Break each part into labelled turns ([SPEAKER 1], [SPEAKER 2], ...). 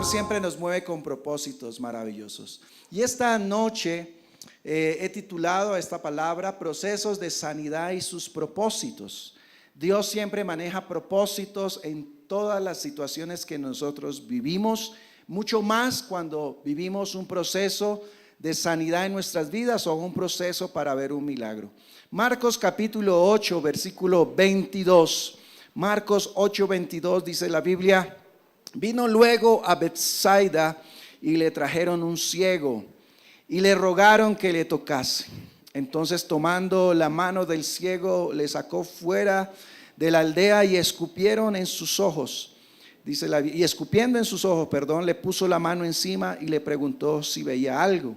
[SPEAKER 1] Señor siempre nos mueve con propósitos maravillosos. Y esta noche he titulado a esta palabra Procesos de Sanidad y sus propósitos. Dios siempre maneja propósitos en todas las situaciones que nosotros vivimos, mucho más cuando vivimos un proceso de sanidad en nuestras vidas o un proceso para ver un milagro. Marcos capítulo 8, versículo 22. Marcos 8, 22 dice la Biblia: vino luego a Betsaida y le trajeron un ciego y le rogaron que le tocase. Entonces, tomando la mano del ciego, le sacó fuera de la aldea y escupieron en sus ojos. Dice y escupiendo en sus ojos, le puso la mano encima y le preguntó si veía algo.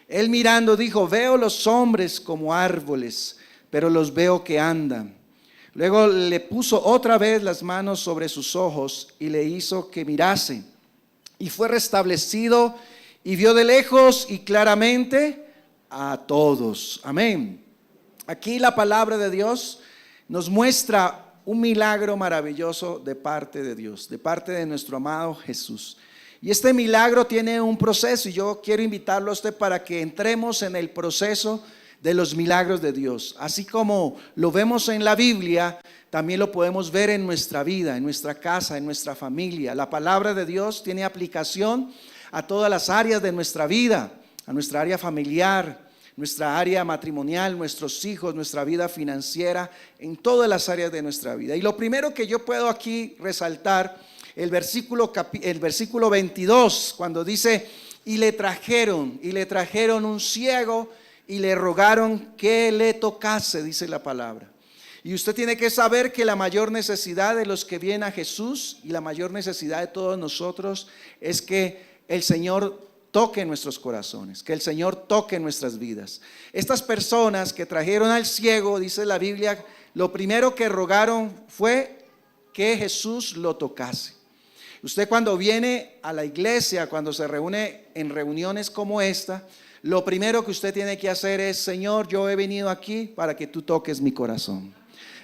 [SPEAKER 1] Él mirando dijo: veo los hombres como árboles, pero los veo que andan. Luego le puso otra vez las manos sobre sus ojos y le hizo que mirase. Y fue restablecido y vio de lejos y claramente a todos. Amén. Aquí la palabra de Dios nos muestra un milagro maravilloso de parte de Dios, de parte de nuestro amado Jesús. Y este milagro tiene un proceso y yo quiero invitarlo a usted para que entremos en el proceso de los milagros de Dios. Así como lo vemos en la Biblia, también lo podemos ver en nuestra vida, en nuestra casa, en nuestra familia. La palabra de Dios tiene aplicación a todas las áreas de nuestra vida, a nuestra área familiar, nuestra área matrimonial, nuestros hijos, nuestra vida financiera, en todas las áreas de nuestra vida. Y lo primero que yo puedo aquí resaltar, el versículo 22, cuando dice: y le trajeron un ciego y le rogaron que le tocase, dice la palabra. Y usted tiene que saber que la mayor necesidad de los que vienen a Jesús y la mayor necesidad de todos nosotros es que el Señor toque nuestros corazones, que el Señor toque nuestras vidas. Estas personas que trajeron al ciego, dice la Biblia, lo primero que rogaron fue que Jesús lo tocase. Usted cuando viene a la iglesia, cuando se reúne en reuniones como esta, lo primero que usted tiene que hacer es: Señor, yo he venido aquí para que tú toques mi corazón,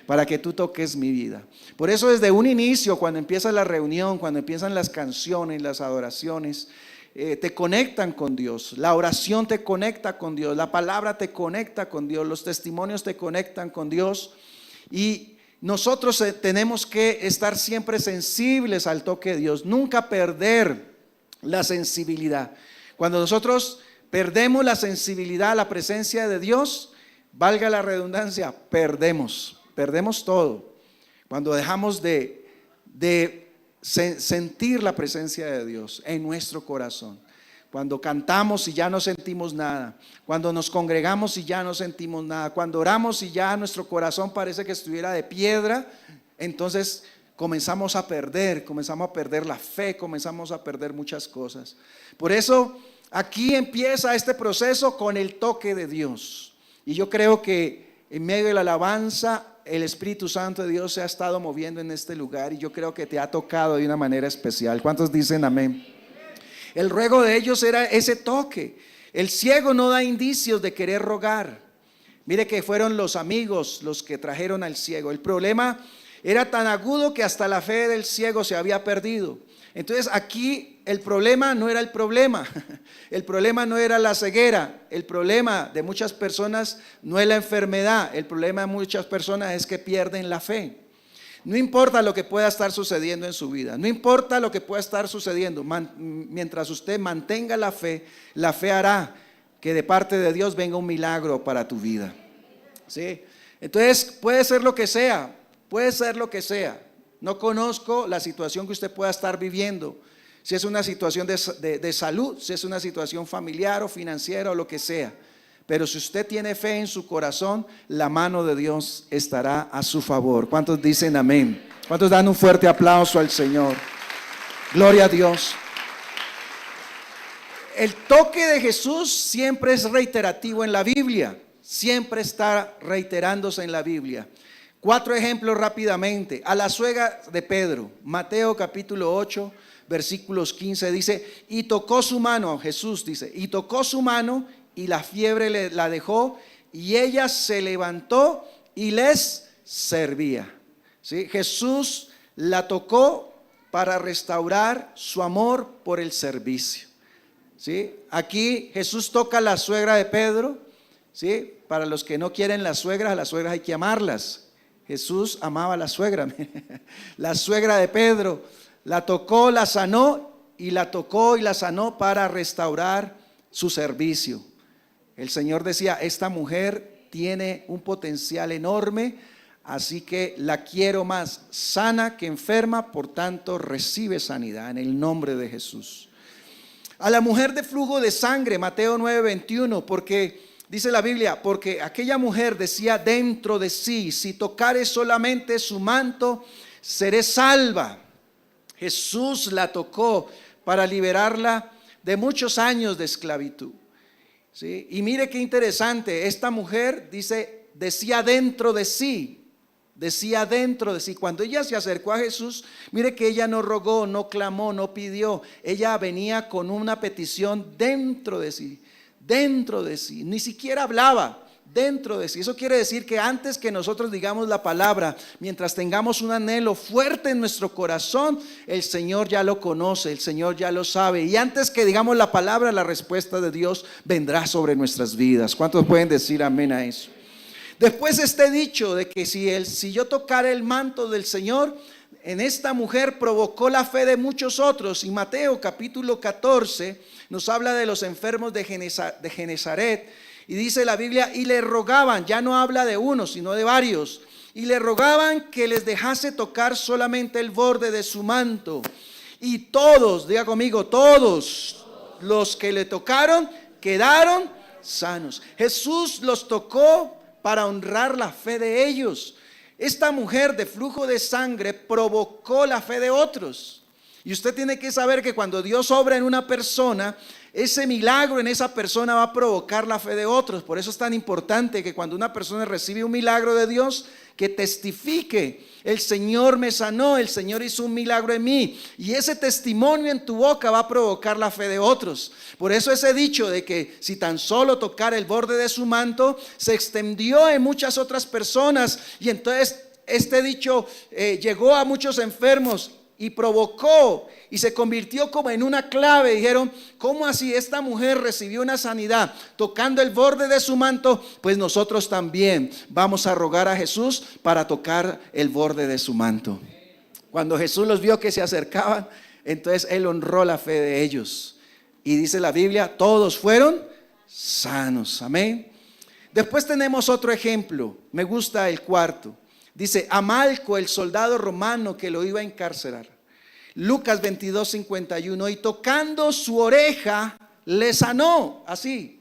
[SPEAKER 1] para que tú toques mi vida. Por eso desde un inicio, cuando empieza la reunión, cuando empiezan las canciones, las adoraciones, te conectan con Dios. La oración te conecta con Dios, la palabra te conecta con Dios, los testimonios te conectan con Dios. Y nosotros tenemos que estar siempre sensibles al toque de Dios, nunca perder la sensibilidad. Cuando nosotros perdemos la sensibilidad a la presencia de Dios, valga la redundancia, perdemos todo. Cuando dejamos de sentir la presencia de Dios en nuestro corazón, cuando cantamos y ya no sentimos nada, cuando nos congregamos y ya no sentimos nada, cuando oramos y ya nuestro corazón parece que estuviera de piedra, entonces comenzamos a perder la fe, comenzamos a perder muchas cosas. Por eso aquí empieza este proceso con el toque de Dios. Y yo creo que en medio de la alabanza, el Espíritu Santo de Dios se ha estado moviendo en este lugar y yo creo que te ha tocado de una manera especial. ¿Cuántos dicen amén? El ruego de ellos era ese toque. El ciego no da indicios de querer rogar. Mire que fueron los amigos los que trajeron al ciego. El problema era tan agudo que hasta la fe del ciego se había perdido. Entonces aquí el problema no era el problema no era la ceguera, el problema de muchas personas no es la enfermedad, el problema de muchas personas es que pierden la fe. No importa lo que pueda estar sucediendo en su vida, no importa lo que pueda estar sucediendo, mientras usted mantenga la fe hará que de parte de Dios venga un milagro para tu vida. ¿Sí? Entonces puede ser lo que sea, no conozco la situación que usted pueda estar viviendo, si es una situación de salud, si es una situación familiar o financiera o lo que sea. Pero si usted tiene fe en su corazón, la mano de Dios estará a su favor. ¿Cuántos dicen amén? ¿Cuántos dan un fuerte aplauso al Señor? Gloria a Dios. El toque de Jesús siempre es reiterativo en la Biblia, siempre está reiterándose en la Biblia. 4 ejemplos rápidamente. A la suegra de Pedro, Mateo capítulo 8, versículos 15 dice: y tocó su mano, Jesús dice, y tocó su mano y la fiebre la dejó y ella se levantó y les servía. ¿Sí? Jesús la tocó para restaurar su amor por el servicio. ¿Sí? Aquí Jesús toca a la suegra de Pedro. ¿Sí? Para los que no quieren las suegras, a las suegras hay que amarlas. Jesús amaba a la suegra. La suegra de Pedro la tocó, la sanó, y la tocó y la sanó para restaurar su servicio. El Señor decía: esta mujer tiene un potencial enorme, así que la quiero más sana que enferma, por tanto recibe sanidad en el nombre de Jesús. A la mujer de flujo de sangre, Mateo 9:21, porque dice la Biblia, porque aquella mujer decía dentro de sí: si tocare solamente su manto, seré salva. Jesús la tocó para liberarla de muchos años de esclavitud. ¿Sí? Y mire qué interesante, esta mujer decía dentro de sí. Decía dentro de sí. Cuando ella se acercó a Jesús, mire que ella no rogó, no clamó, no pidió. Ella venía con una petición dentro de sí. Dentro de sí. Ni siquiera hablaba. Dentro de sí. Eso quiere decir que antes que nosotros digamos la palabra, mientras tengamos un anhelo fuerte en nuestro corazón, el Señor ya lo conoce, el Señor ya lo sabe. Y antes que digamos la palabra, la respuesta de Dios vendrá sobre nuestras vidas. ¿Cuántos pueden decir amén a eso? Después este dicho de que si yo tocara el manto del Señor, en esta mujer provocó la fe de muchos otros. Y Mateo capítulo 14 nos habla de los enfermos de Genezaret. Y dice la Biblia: y le rogaban, ya no habla de uno sino de varios, y le rogaban que les dejase tocar solamente el borde de su manto. Y todos, diga conmigo, todos los que le tocaron quedaron sanos. Jesús los tocó para honrar la fe de ellos. Esta mujer de flujo de sangre provocó la fe de otros. Y usted tiene que saber que cuando Dios obra en una persona, ese milagro en esa persona va a provocar la fe de otros. Por eso es tan importante que cuando una persona recibe un milagro de Dios, que testifique: el Señor me sanó, el Señor hizo un milagro en mí. Y ese testimonio en tu boca va a provocar la fe de otros. Por eso ese dicho de que si tan solo tocar el borde de su manto, se extendió en muchas otras personas. Y entonces este dicho llegó a muchos enfermos y provocó y se convirtió como en una clave. Dijeron: ¿cómo así esta mujer recibió una sanidad tocando el borde de su manto? Pues nosotros también vamos a rogar a Jesús para tocar el borde de su manto. Cuando Jesús los vio que se acercaban, entonces Él honró la fe de ellos. Y dice la Biblia: todos fueron sanos. Amén. Después tenemos otro ejemplo. Me gusta el cuarto. Dice: a Malco, el soldado romano que lo iba a encarcelar. Lucas 22:51. Y tocando su oreja le sanó. Así,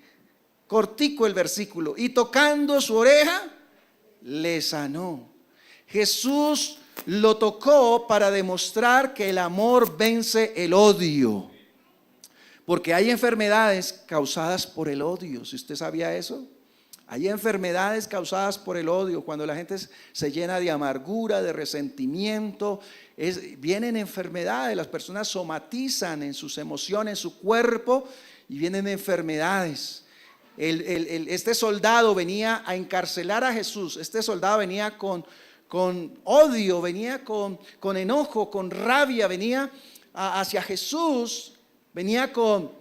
[SPEAKER 1] cortico el versículo. Y tocando su oreja le sanó. Jesús lo tocó para demostrar que el amor vence el odio. Porque hay enfermedades causadas por el odio. ¿Si usted sabía eso? Hay enfermedades causadas por el odio. Cuando la gente se llena de amargura, de resentimiento, vienen enfermedades. Las personas somatizan en sus emociones, en su cuerpo, y vienen enfermedades. Este soldado venía a encarcelar a Jesús. Este soldado venía con odio, venía con enojo, con rabia, venía hacia Jesús, venía con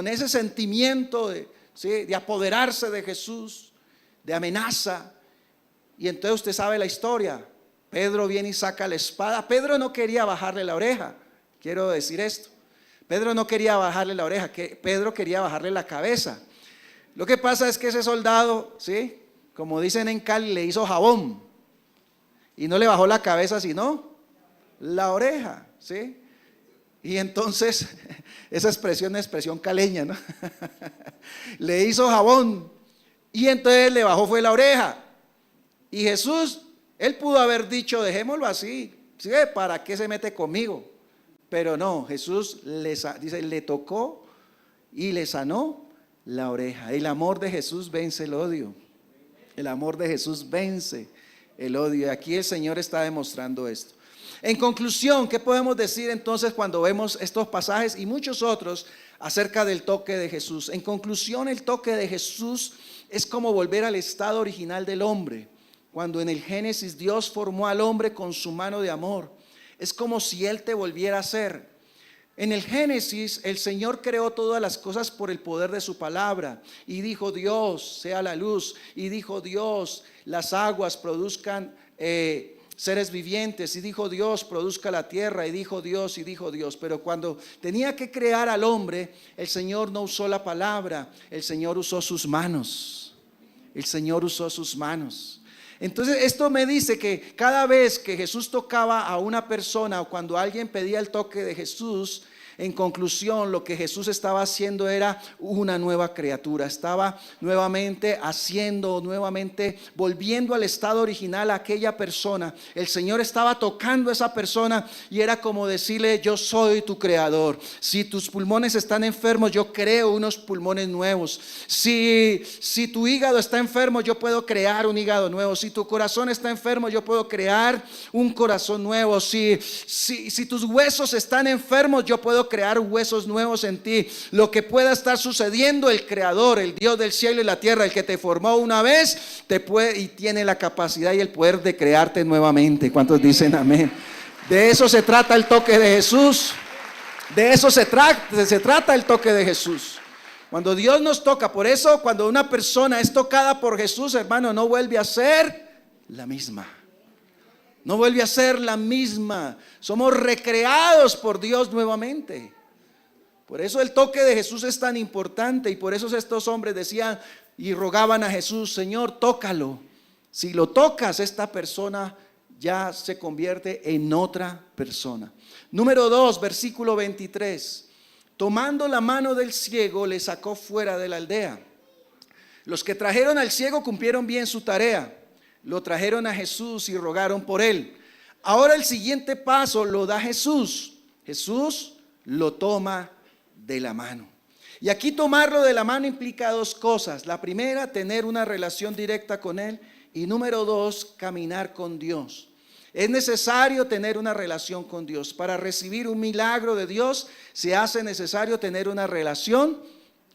[SPEAKER 1] ese sentimiento de apoderarse de Jesús, de amenaza. Y entonces usted sabe la historia. Pedro viene y saca la espada. Pedro no quería bajarle la oreja. Quiero decir esto: Pedro no quería bajarle la oreja, Pedro quería bajarle la cabeza. Lo que pasa es que ese soldado, ¿sí?, como dicen en Cali, le hizo jabón y no le bajó la cabeza sino la oreja, ¿sí? Y entonces, esa expresión es expresión caleña, ¿no? Le hizo jabón y entonces le bajó fue la oreja. Y Jesús, Él pudo haber dicho: dejémoslo así, ¿sí? ¿Para qué se mete conmigo? Pero no, Jesús le tocó y le sanó la oreja. El amor de Jesús vence el odio. El amor de Jesús vence el odio. Y aquí el Señor está demostrando esto. En conclusión, ¿qué podemos decir entonces cuando vemos estos pasajes y muchos otros acerca del toque de Jesús? En conclusión, el toque de Jesús es como volver al estado original del hombre. cuando en el Génesis Dios formó al hombre con su mano de amor. Es como si Él te volviera a hacer. En el Génesis el Señor creó todas las cosas por el poder de su palabra. Y dijo Dios, sea la luz. Y dijo Dios, las aguas produzcan seres vivientes. Y dijo Dios, produzca la tierra. Y dijo Dios, y dijo Dios. Pero cuando tenía que crear al hombre, el Señor no usó la palabra, el Señor usó sus manos. El Señor usó sus manos. Entonces esto me dice que cada vez que Jesús tocaba a una persona, o cuando alguien pedía el toque de Jesús, en conclusión lo que Jesús estaba haciendo era una nueva criatura. Estaba nuevamente haciendo, nuevamente volviendo al estado original a aquella persona. El Señor estaba tocando a esa persona y era como decirle: yo soy tu creador. Si tus pulmones están enfermos, yo creo unos pulmones nuevos. Si tu hígado está enfermo, yo puedo crear un hígado nuevo. Si tu corazón está enfermo, yo puedo crear un corazón nuevo. Si tus huesos están enfermos, yo puedo crear huesos nuevos en ti. Lo que pueda estar sucediendo, el creador, el Dios del cielo y la tierra, el que te formó una vez, te puede y tiene la capacidad y el poder de crearte nuevamente. ¿Cuántos dicen amén? De eso se trata el toque de Jesús. De eso se trata el toque de Jesús. Cuando Dios nos toca, por eso cuando una persona es tocada por Jesús, hermano, no vuelve a ser la misma. No vuelve a ser la misma. Somos recreados por Dios nuevamente. Por eso el toque de Jesús es tan importante. Y por eso estos hombres decían y rogaban a Jesús: Señor, tócalo. Si lo tocas, esta persona ya se convierte en otra persona. Número 2, versículo 23. Tomando la mano del ciego, le sacó fuera de la aldea. Los que trajeron al ciego cumplieron bien su tarea. Lo trajeron a Jesús y rogaron por él. Ahora el siguiente paso lo da Jesús. Jesús lo toma de la mano. Y aquí tomarlo de la mano implica dos cosas. La primera, tener una relación directa con Él. Y número 2, caminar con Dios. Es necesario tener una relación con Dios. Para recibir un milagro de Dios, se hace necesario tener una relación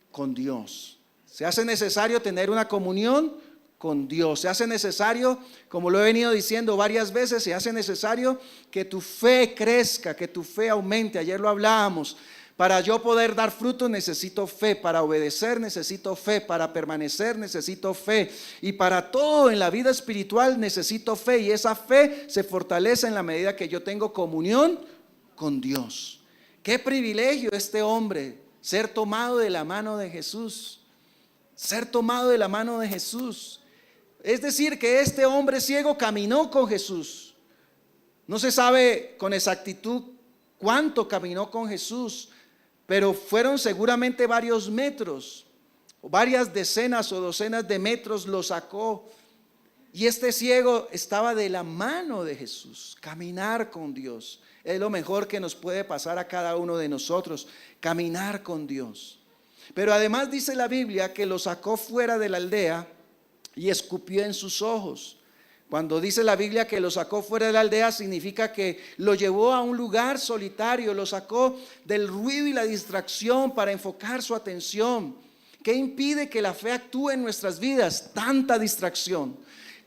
[SPEAKER 1] con Dios. Se hace necesario tener una comunión con Dios. Se hace necesario, como lo he venido diciendo varias veces, se hace necesario que tu fe crezca, que tu fe aumente. Ayer lo hablábamos. Para yo poder dar fruto necesito fe, para obedecer necesito fe, para permanecer necesito fe, y para todo en la vida espiritual necesito fe, y esa fe se fortalece en la medida que yo tengo comunión con Dios. Qué privilegio este hombre, ser tomado de la mano de Jesús, ser tomado de la mano de Jesús. Es decir, que este hombre ciego caminó con Jesús. No se sabe con exactitud cuánto caminó con Jesús, pero fueron seguramente varios metros, o varias decenas o docenas de metros lo sacó. Y este ciego estaba de la mano de Jesús. Caminar con Dios es lo mejor que nos puede pasar a cada uno de nosotros, caminar con Dios. Pero además dice la Biblia que lo sacó fuera de la aldea y escupió en sus ojos. Cuando dice la Biblia que lo sacó fuera de la aldea, significa que lo llevó a un lugar solitario, lo sacó del ruido y la distracción para enfocar su atención. ¿Qué impide que la fe actúe en nuestras vidas? Tanta distracción.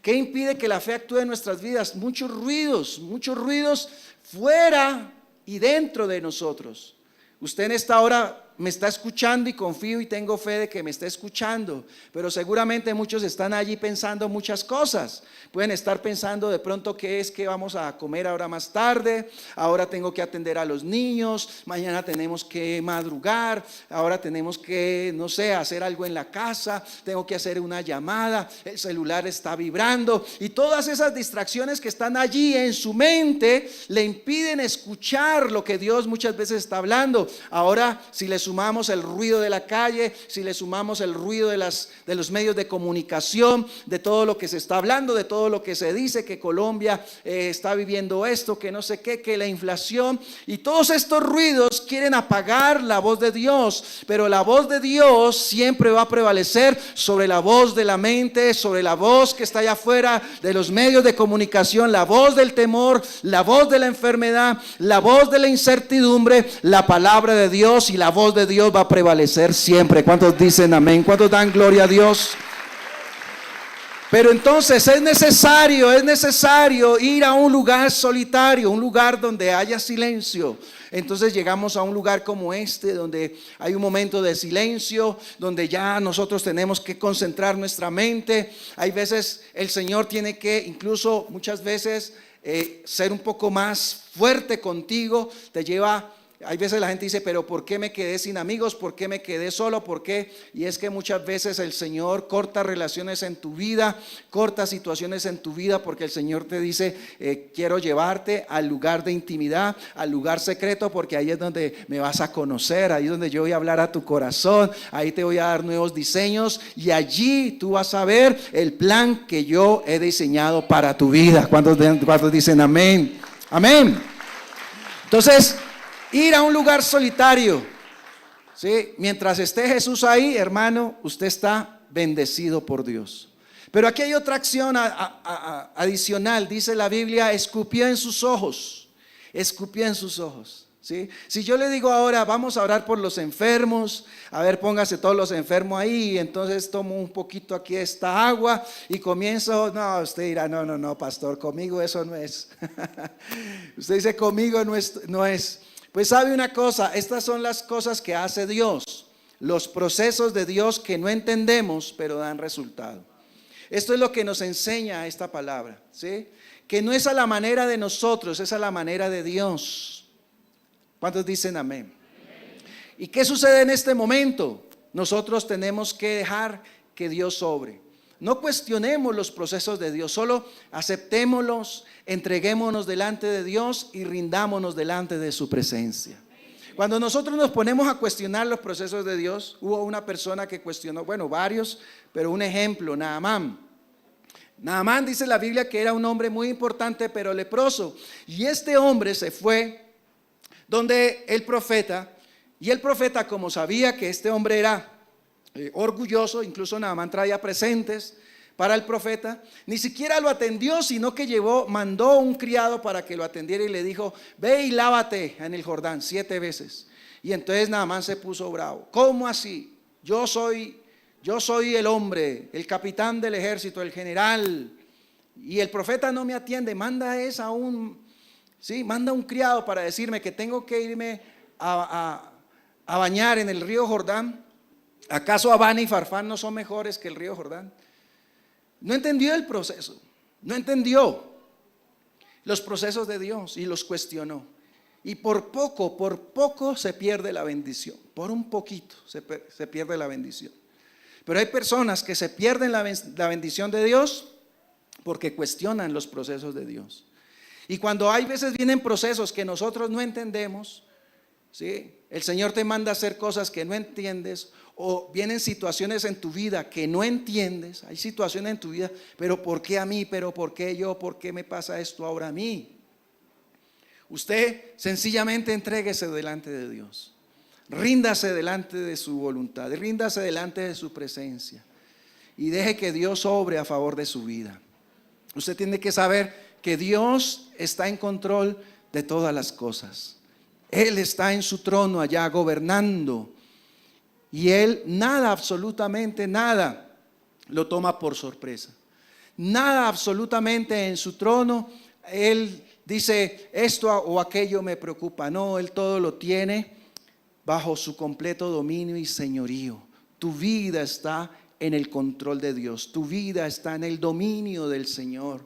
[SPEAKER 1] ¿Qué impide que la fe actúe en nuestras vidas? Muchos ruidos fuera y dentro de nosotros. Usted en esta hora me está escuchando y confío y tengo fe de que me está escuchando, pero seguramente muchos están allí pensando muchas cosas. Pueden estar pensando de pronto qué es que vamos a comer ahora más tarde, ahora tengo que atender a los niños, mañana tenemos que madrugar, ahora tenemos que, no sé, hacer algo en la casa, tengo que hacer una llamada, el celular está vibrando, y todas esas distracciones que están allí en su mente le impiden escuchar lo que Dios muchas veces está hablando. Ahora, si le sumamos el ruido de la calle, si le sumamos el ruido de los medios de comunicación, de todo lo que se está hablando, de todo lo que se dice, que Colombia está viviendo esto, que no sé qué, que la inflación, y todos estos ruidos quieren apagar la voz de Dios, pero la voz de Dios siempre va a prevalecer sobre la voz de la mente, sobre la voz que está allá afuera de los medios de comunicación, la voz del temor, la voz de la enfermedad, la voz de la incertidumbre. La palabra de Dios y la voz de Dios va a prevalecer siempre. ¿Cuántos dicen amén? ¿Cuántos dan gloria a Dios? Pero entonces es necesario ir a un lugar solitario, un lugar donde haya silencio. Entonces llegamos a un lugar como este, donde hay un momento de silencio, donde ya nosotros tenemos que concentrar nuestra mente. Hay veces el Señor tiene que, incluso muchas veces, ser un poco más fuerte contigo. Te lleva. Hay veces la gente dice, pero ¿por qué me quedé sin amigos? ¿Por qué me quedé solo? ¿Por qué? Y es que muchas veces el Señor corta relaciones en tu vida, corta situaciones en tu vida, porque el Señor te dice, quiero llevarte al lugar de intimidad, al lugar secreto, porque ahí es donde me vas a conocer, ahí es donde yo voy a hablar a tu corazón, ahí te voy a dar nuevos diseños y allí tú vas a ver el plan que yo he diseñado para tu vida. ¿Cuántos dicen amén? Amén. Entonces, ir a un lugar solitario, ¿sí? Mientras esté Jesús ahí, hermano, usted está bendecido por Dios. Pero aquí hay otra acción adicional. Dice la Biblia, escupió en sus ojos. Escupió en sus ojos, ¿sí? Si yo le digo ahora, vamos a orar por los enfermos. A ver, póngase todos los enfermos ahí. Entonces tomo un poquito aquí esta agua y comienzo. No, usted dirá, no, pastor, conmigo eso no es. Usted dice, conmigo no es. Pues sabe una cosa, estas son las cosas que hace Dios, los procesos de Dios que no entendemos, pero dan resultado. Esto es lo que nos enseña esta palabra, ¿sí? Que no es a la manera de nosotros, es a la manera de Dios. ¿Cuántos dicen amén? ¿Y qué sucede en este momento? Nosotros tenemos que dejar que Dios obre. No cuestionemos los procesos de Dios, solo aceptémoslos, entreguémonos delante de Dios y rindámonos delante de su presencia. Cuando nosotros nos ponemos a cuestionar los procesos de Dios, hubo una persona que cuestionó, bueno, varios, pero un ejemplo, Naamán. Naamán, dice la Biblia, que era un hombre muy importante, pero leproso. Y este hombre se fue donde el profeta, y el profeta, como sabía que este hombre era orgulloso, incluso Naamán traía presentes para el profeta, ni siquiera lo atendió, sino que mandó un criado para que lo atendiera y le dijo, ve y lávate en el Jordán 7 veces. Y entonces Naamán se puso bravo. ¿Cómo así? Yo soy el hombre, el capitán del ejército, el general, y el profeta no me atiende. Manda un criado para decirme que tengo que irme a bañar en el río Jordán. ¿Acaso Abana y Farfán no son mejores que el río Jordán? No entendió el proceso, no entendió los procesos de Dios y los cuestionó. Y por poco se pierde la bendición, por un poquito se pierde la bendición. Pero hay personas que se pierden la bendición de Dios porque cuestionan los procesos de Dios. Y cuando hay veces vienen procesos que nosotros no entendemos, ¿sí? El Señor te manda a hacer cosas que no entiendes, o vienen situaciones en tu vida que no entiendes. Hay situaciones en tu vida, pero ¿por qué a mí? ¿Pero por qué yo? ¿Por qué me pasa esto ahora a mí? Usted sencillamente entréguese delante de Dios, ríndase delante de su voluntad, ríndase delante de su presencia y deje que Dios obre a favor de su vida. Usted tiene que saber que Dios está en control de todas las cosas. Él está en su trono allá gobernando. Y Él absolutamente nada, lo toma por sorpresa. Nada absolutamente en su trono, Él dice esto o aquello me preocupa. No, Él todo lo tiene bajo su completo dominio y señorío. Tu vida está en el control de Dios. Tu vida está en el dominio del Señor.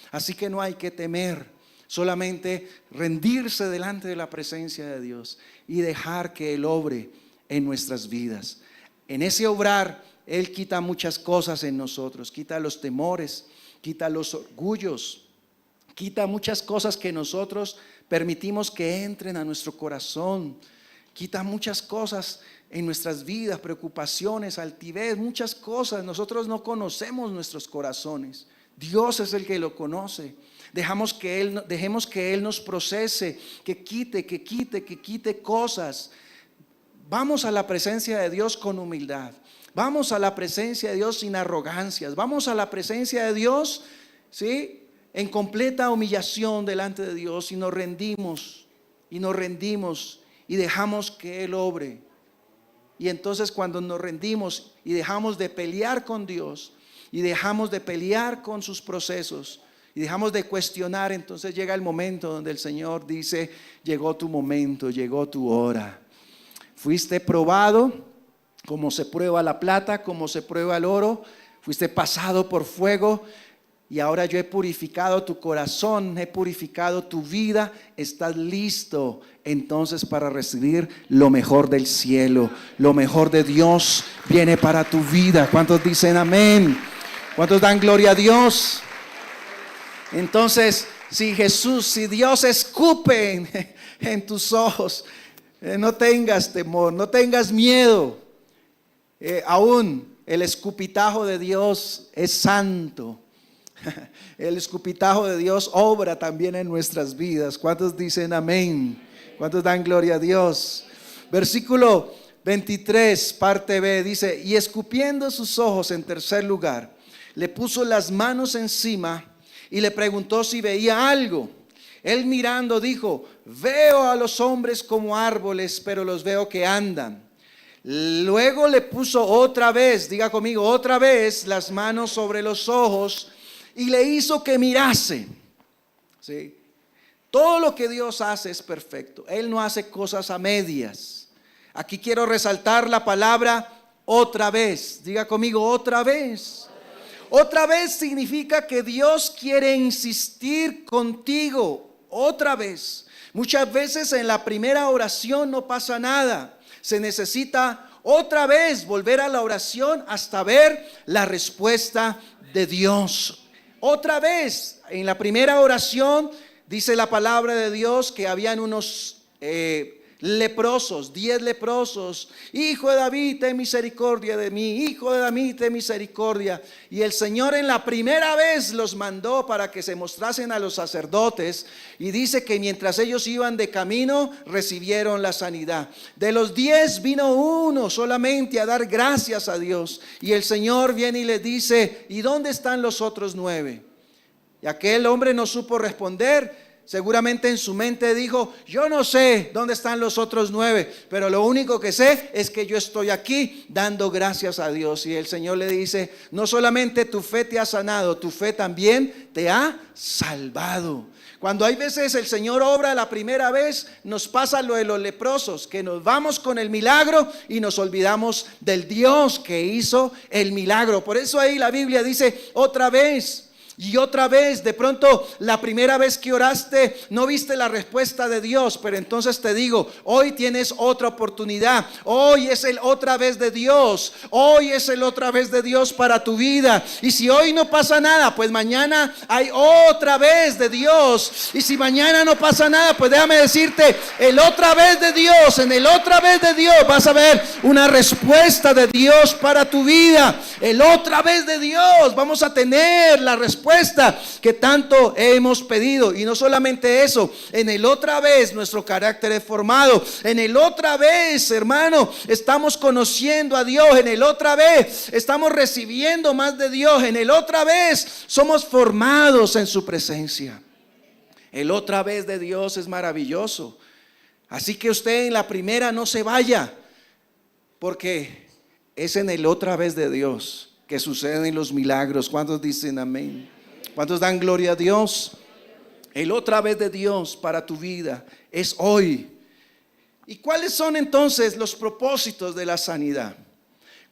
[SPEAKER 1] Así que no hay que temer, solamente rendirse delante de la presencia de Dios y dejar que Él obre en nuestras vidas. En ese obrar, Él quita muchas cosas en nosotros, quita los temores, quita los orgullos, quita muchas cosas que nosotros permitimos que entren a nuestro corazón, quita muchas cosas en nuestras vidas, preocupaciones, altivez, muchas cosas. Nosotros no conocemos nuestros corazones, Dios es el que lo conoce. Dejemos que Él nos procese, que quite cosas. Vamos a la presencia de Dios con humildad. Vamos a la presencia de Dios sin arrogancias. Vamos a la presencia de Dios, ¿sí?, en completa humillación delante de Dios, y nos rendimos y dejamos que Él obre. Y entonces cuando nos rendimos y dejamos de pelear con Dios y dejamos de pelear con sus procesos y dejamos de cuestionar, entonces llega el momento donde el Señor dice: llegó tu momento, llegó tu hora. Fuiste probado como se prueba la plata, como se prueba el oro. Fuiste pasado por fuego y ahora yo he purificado tu corazón, he purificado tu vida. Estás listo entonces para recibir lo mejor del cielo. Lo mejor de Dios viene para tu vida. ¿Cuántos dicen amén? ¿Cuántos dan gloria a Dios? Entonces, si Dios escupe en tus ojos, no tengas temor, no tengas miedo. Aún el escupitajo de Dios es santo. El escupitajo de Dios obra también en nuestras vidas. ¿Cuántos dicen amén? ¿Cuántos dan gloria a Dios? Versículo 23, parte B, dice: y escupiendo sus ojos en tercer lugar, le puso las manos encima y le preguntó si veía algo. Él mirando dijo: veo a los hombres como árboles, pero los veo que andan. Luego le puso otra vez, diga conmigo, otra vez las manos sobre los ojos y le hizo que mirase. ¿Sí? Todo lo que Dios hace es perfecto. Él no hace cosas a medias. Aquí quiero resaltar la palabra otra vez. Diga conmigo, otra vez. Otra vez significa que Dios quiere insistir contigo. Otra vez. Muchas veces en la primera oración no pasa nada. Se necesita otra vez volver a la oración hasta ver la respuesta de Dios. Otra vez, en la primera oración dice la palabra de Dios que habían unos leprosos, 10 leprosos. Hijo de David, ten misericordia de mí. Hijo de David, ten misericordia. Y el Señor en la primera vez los mandó para que se mostrasen a los sacerdotes. Y dice que mientras ellos iban de camino, recibieron la sanidad. De los 10 vino uno solamente a dar gracias a Dios. Y el Señor viene y le dice: ¿y dónde están los otros 9? Y aquel hombre no supo responder. Seguramente en su mente dijo: yo no sé dónde están los otros 9, pero lo único que sé es que yo estoy aquí dando gracias a Dios. Y el Señor le dice: no solamente tu fe te ha sanado, tu fe también te ha salvado. Cuando hay veces el Señor obra la primera vez, nos pasa lo de los leprosos, que nos vamos con el milagro y nos olvidamos del Dios que hizo el milagro. Por eso ahí la Biblia dice otra vez. Y otra vez, de pronto la primera vez que oraste no viste la respuesta de Dios, pero entonces te digo, hoy tienes otra oportunidad. Hoy es el otra vez de Dios. Hoy es el otra vez de Dios para tu vida. Y si hoy no pasa nada, pues mañana hay otra vez de Dios. Y si mañana no pasa nada, pues déjame decirte, el otra vez de Dios, en el otra vez de Dios vas a ver una respuesta de Dios para tu vida. El otra vez de Dios vamos a tener la respuesta que tanto hemos pedido. Y no solamente eso, en el otra vez nuestro carácter es formado. En el otra vez, hermano, estamos conociendo a Dios. En el otra vez estamos recibiendo más de Dios. En el otra vez somos formados en su presencia. El otra vez de Dios es maravilloso. Así que usted en la primera no se vaya, porque es en el otra vez de Dios que suceden los milagros. ¿Cuántos dicen amén? ¿Cuántos dan gloria a Dios? El otra vez de Dios para tu vida es hoy. ¿Y cuáles son entonces los propósitos de la sanidad?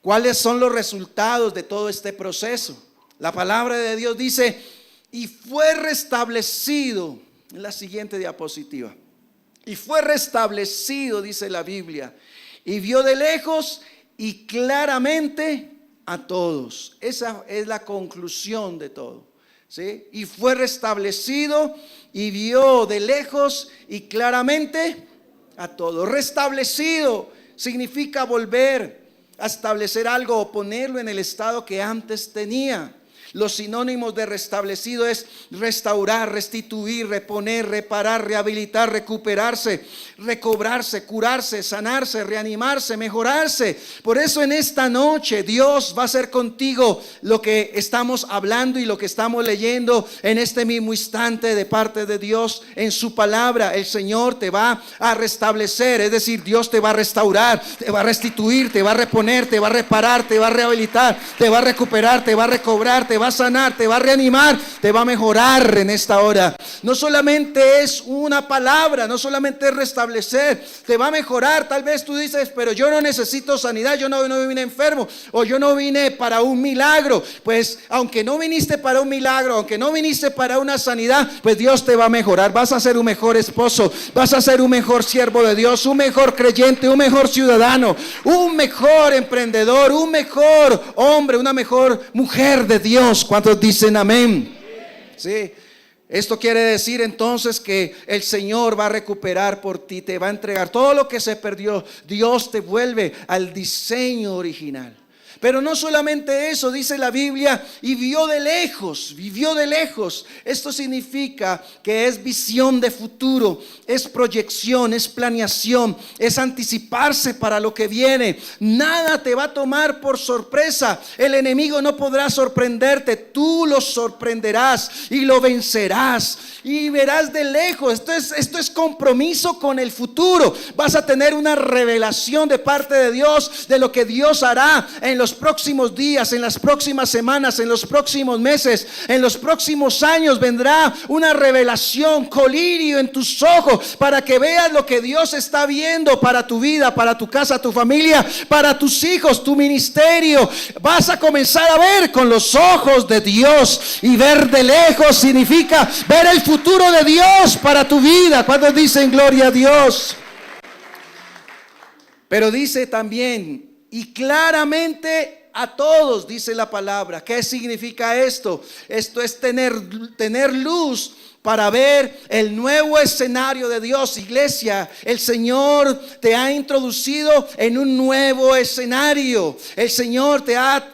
[SPEAKER 1] ¿Cuáles son los resultados de todo este proceso? La palabra de Dios dice: y fue restablecido. En la siguiente diapositiva. Y fue restablecido, dice la Biblia, y vio de lejos y claramente a todos. Esa es la conclusión de todo. ¿Sí? Y fue restablecido y vio de lejos y claramente a todos. Restablecido significa volver a establecer algo o ponerlo en el estado que antes tenía. Los sinónimos de restablecido es restaurar, restituir, reponer, reparar, rehabilitar, recuperarse, recobrarse, curarse, sanarse, reanimarse, mejorarse. Por eso en esta noche Dios va a hacer contigo lo que estamos hablando y lo que estamos leyendo en este mismo instante de parte de Dios en su palabra. El Señor te va a restablecer, es decir, Dios te va a restaurar, te va a restituir, te va a reponer, te va a reparar, te va a rehabilitar, te va a recuperar, te va a recobrar, te va a sanar, te va a reanimar, te va a mejorar en esta hora. No solamente es una palabra, no solamente es restablecer, te va a mejorar. Tal vez tú dices, pero yo no necesito sanidad, yo no vine enfermo, o yo no vine para un milagro. Pues aunque no viniste para un milagro, aunque no viniste para una sanidad, pues Dios te va a mejorar. Vas a ser un mejor esposo, vas a ser un mejor siervo de Dios, un mejor creyente, un mejor ciudadano, un mejor emprendedor, un mejor hombre, una mejor mujer de Dios. ¿Cuántos dicen amén? Sí. Esto quiere decir entonces que el Señor va a recuperar por ti, te va a entregar todo lo que se perdió. Dios te vuelve al diseño original. Pero no solamente eso, dice la Biblia, y vivió de lejos. Esto significa que es visión de futuro, es proyección, es planeación, es anticiparse para lo que viene. Nada te va a tomar por sorpresa. El enemigo no podrá sorprenderte, tú lo sorprenderás y lo vencerás y verás de lejos. Esto es compromiso con el futuro. Vas a tener una revelación de parte de Dios de lo que Dios hará en los próximos días, en las próximas semanas, en los próximos meses, en los próximos años. Vendrá una revelación, colirio en tus ojos, para que veas lo que Dios está viendo para tu vida, para tu casa, tu familia, para tus hijos, tu ministerio. Vas a comenzar a ver con los ojos de Dios, y ver de lejos significa ver el futuro de Dios para tu vida. ¿Cuántos dicen gloria a Dios? Pero dice también, y claramente a todos, dice la palabra. ¿Qué significa esto? Esto es tener luz para ver el nuevo escenario de Dios. Iglesia, el Señor te ha introducido en un nuevo escenario. El Señor te ha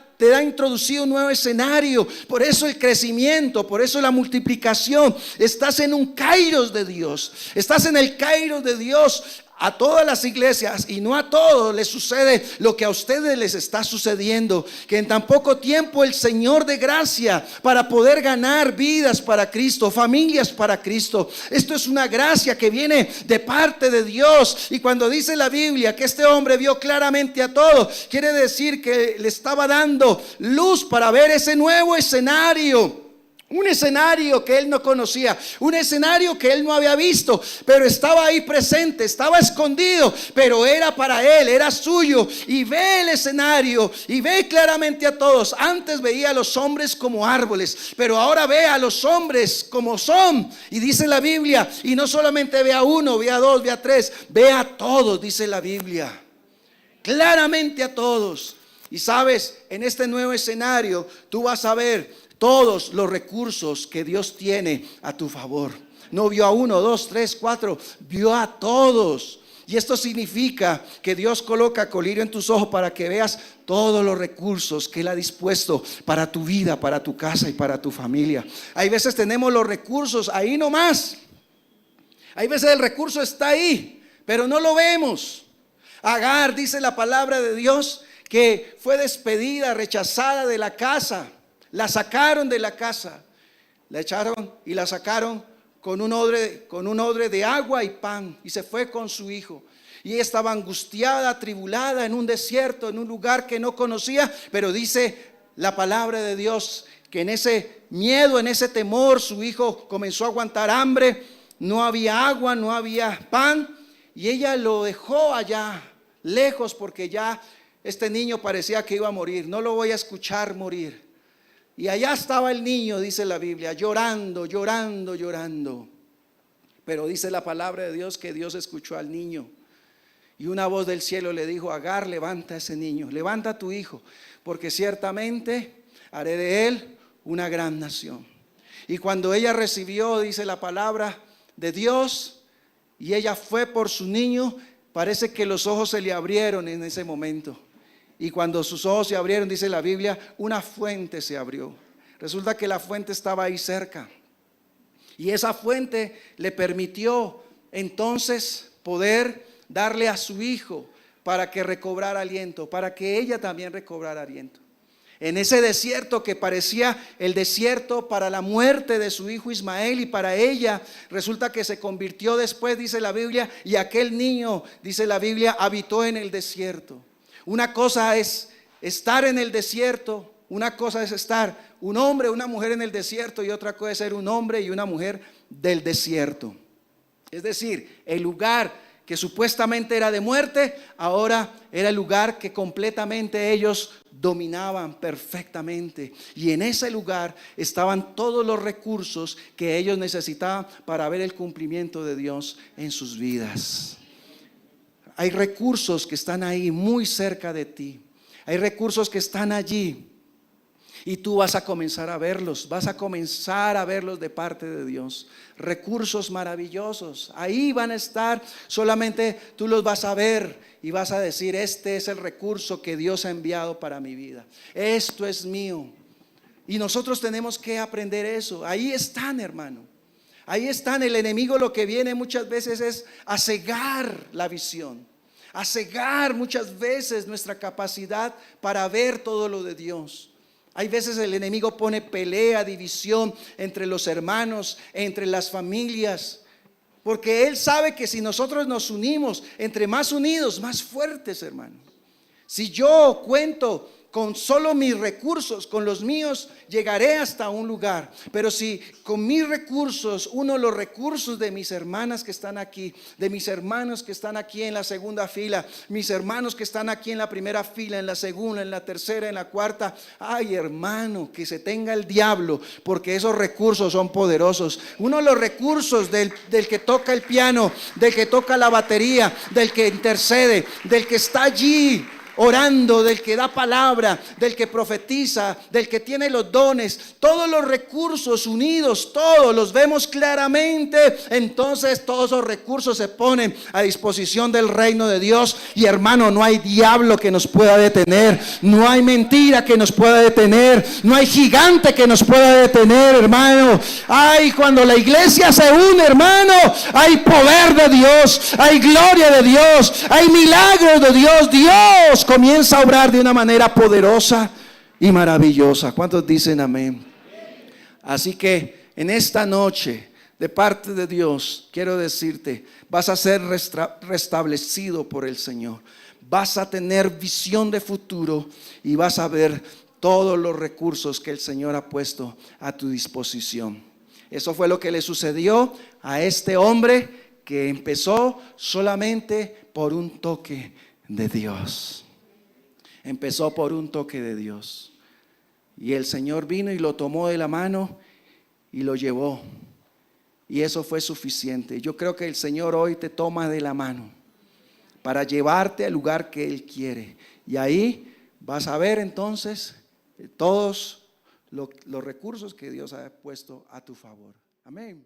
[SPEAKER 1] introducido un nuevo escenario. Por eso el crecimiento, por eso la multiplicación. Estás en un kairos de Dios. Estás en el kairos de Dios. A todas las iglesias, y no a todos les sucede lo que a ustedes les está sucediendo, que en tan poco tiempo el Señor de gracia para poder ganar vidas para Cristo, familias para Cristo. Esto es una gracia que viene de parte de Dios. Y cuando dice la Biblia que este hombre vio claramente a todo, quiere decir que le estaba dando luz para ver ese nuevo escenario. Un escenario que él no conocía, un escenario que él no había visto, pero estaba ahí presente, estaba escondido, pero era para él, era suyo. Y ve el escenario y ve claramente a todos. Antes veía a los hombres como árboles, pero ahora ve a los hombres como son. Y dice la Biblia, y no solamente ve a uno, ve a dos, ve a tres, ve a todos, dice la Biblia, claramente a todos. Y sabes, en este nuevo escenario tú vas a ver todos los recursos que Dios tiene a tu favor. No vio a uno, dos, tres, cuatro, vio a todos. Y esto significa que Dios coloca colirio en tus ojos para que veas todos los recursos que Él ha dispuesto para tu vida, para tu casa y para tu familia. Hay veces tenemos los recursos ahí nomás. Hay veces el recurso está ahí, pero no lo vemos. Agar, dice la palabra de Dios, que fue despedida, rechazada de la casa. La sacaron de la casa, la echaron y la sacaron con un odre de agua y pan, y se fue con su hijo. Y ella estaba angustiada, atribulada en un desierto, en un lugar que no conocía. Pero dice la palabra de Dios que en ese miedo, en ese temor, su hijo comenzó a aguantar hambre. No había agua, no había pan, y ella lo dejó allá lejos, porque ya este niño parecía que iba a morir. No lo voy a escuchar morir. Y allá estaba el niño, dice la Biblia, llorando. Pero dice la palabra de Dios que Dios escuchó al niño. Y una voz del cielo le dijo: Agar, levanta a ese niño, levanta a tu hijo, porque ciertamente haré de él una gran nación. Y cuando ella recibió, dice la palabra de Dios, y ella fue por su niño, parece que los ojos se le abrieron en ese momento. Y cuando sus ojos se abrieron, dice la Biblia, una fuente se abrió. Resulta que la fuente estaba ahí cerca. Y esa fuente le permitió entonces poder darle a su hijo para que recobrara aliento, para que ella también recobrara aliento. En ese desierto que parecía el desierto para la muerte de su hijo Ismael y para ella, resulta que se convirtió después, dice la Biblia, y aquel niño, dice la Biblia, habitó en el desierto. Una cosa es estar en el desierto, una cosa es estar un hombre o una mujer en el desierto y otra cosa es ser un hombre y una mujer del desierto. Es decir, el lugar que supuestamente era de muerte, ahora era el lugar que completamente ellos dominaban perfectamente. Y en ese lugar estaban todos los recursos que ellos necesitaban para ver el cumplimiento de Dios en sus vidas. Hay recursos que están ahí muy cerca de ti. Hay recursos que están allí. Y tú vas a comenzar a verlos, vas a comenzar a verlos de parte de Dios. Recursos maravillosos, ahí van a estar, solamente tú los vas a ver y vas a decir: este es el recurso que Dios ha enviado para mi vida, esto es mío. Y nosotros tenemos que aprender eso. Ahí están, hermano, ahí están. El enemigo lo que viene muchas veces es a cegar la visión, a cegar muchas veces nuestra capacidad para ver todo lo de Dios. Hay veces el enemigo pone pelea, división entre los hermanos, entre las familias, porque él sabe que si nosotros nos unimos, entre más unidos, más fuertes, hermano. Si yo cuento con solo mis recursos, con los míos, llegaré hasta un lugar. Pero si con mis recursos uno los recursos de mis hermanas que están aquí, de mis hermanos que están aquí en la segunda fila, mis hermanos que están aquí en la primera fila, en la segunda, en la tercera, en la cuarta, ay, hermano, que se tenga el diablo, porque esos recursos son poderosos. Uno de los recursos del que toca el piano, del que toca la batería, del que intercede, del que está allí orando, del que da palabra, del que profetiza, del que tiene los dones, todos los recursos unidos, todos los vemos claramente. Entonces todos esos recursos se ponen a disposición del reino de Dios. Y hermano, no hay diablo que nos pueda detener, no hay mentira que nos pueda detener, no hay gigante que nos pueda detener, hermano. Ay, cuando la iglesia se une, hermano, hay poder de Dios, hay gloria de Dios, hay milagros de Dios. Dios comienza a obrar de una manera poderosa y maravillosa. ¿Cuántos dicen amén? Así que en esta noche, de parte de Dios, quiero decirte, vas a ser restablecido por el Señor. Vas a tener visión de futuro y vas a ver todos los recursos que el Señor ha puesto a tu disposición. Eso fue lo que le sucedió a este hombre que empezó solamente por un toque de Dios. Empezó por un toque de Dios. Y el Señor vino y lo tomó de la mano y lo llevó. Y eso fue suficiente. Yo creo que el Señor hoy te toma de la mano para llevarte al lugar que Él quiere. Y ahí vas a ver entonces todos los recursos que Dios ha puesto a tu favor. Amén.